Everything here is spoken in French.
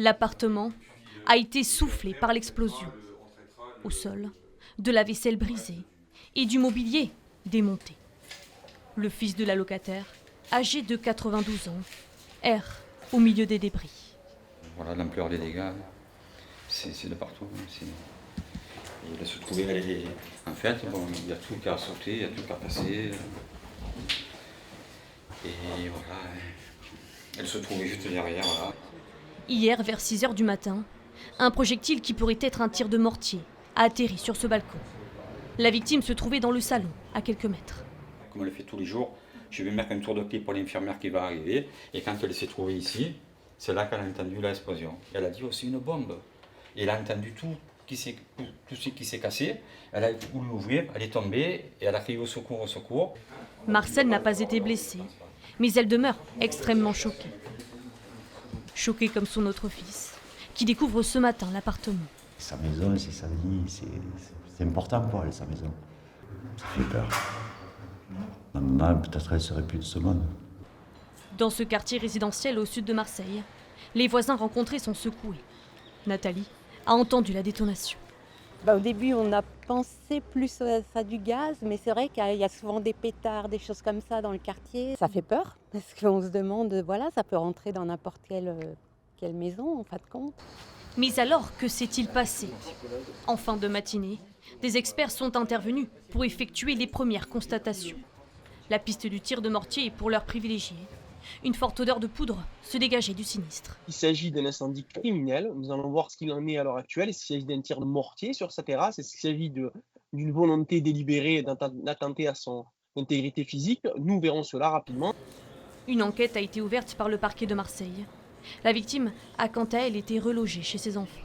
L'appartement a été soufflé par l'explosion. Au sol, de la vaisselle brisée et du mobilier démonté. Le fils de la locataire, âgé de 92 ans, erre au milieu des débris. Voilà l'ampleur des dégâts, c'est de partout. Il a se trouvé, en fait, bon, il y a tout qui a sauté, il y a tout qui a passé. Et voilà, elle se trouvait juste derrière. Voilà. Hier, vers 6 h du matin, un projectile qui pourrait être un tir de mortier a atterri sur ce balcon. La victime se trouvait dans le salon, à quelques mètres. Comme elle le fait tous les jours, je vais mettre un tour de clé pour l'infirmière qui va arriver. Et quand elle s'est trouvée ici, c'est là qu'elle a entendu l'explosion. Elle a dit aussi une bombe. Et elle a entendu tout ce qui s'est cassé. Elle a voulu l'ouvrir, elle est tombée et elle a crié au secours, au secours. Marcel n'a pas été blessé, mais elle demeure extrêmement choquée. Choquée comme son autre fils, qui découvre ce matin l'appartement. Sa maison, c'est sa vie, c'est important pour elle, sa maison. Ça fait peur. Ma maman, peut-être elle serait plus de ce monde. Dans ce quartier résidentiel au sud de Marseille, les voisins rencontrés sont secoués. Nathalie a entendu la détonation. Au début, on a pensé plus à du gaz, mais c'est vrai qu'il y a souvent des pétards, des choses comme ça dans le quartier. Ça fait peur, parce qu'on se demande, voilà, ça peut rentrer dans n'importe quelle maison, en fin de compte. Mais alors, que s'est-il passé ? En fin de matinée, des experts sont intervenus pour effectuer les premières constatations. La piste du tir de mortier est pour l'heure privilégiée. Une forte odeur de poudre se dégageait du sinistre. Il s'agit d'un incendie criminel. Nous allons voir ce qu'il en est à l'heure actuelle. Est-ce qu'il s'agit d'un tir de mortier sur sa terrasse? Est-ce qu'il s'agit d'une volonté délibérée d'attenter à son intégrité physique? Nous verrons cela rapidement. Une enquête a été ouverte par le parquet de Marseille. La victime a quant à elle été relogée chez ses enfants.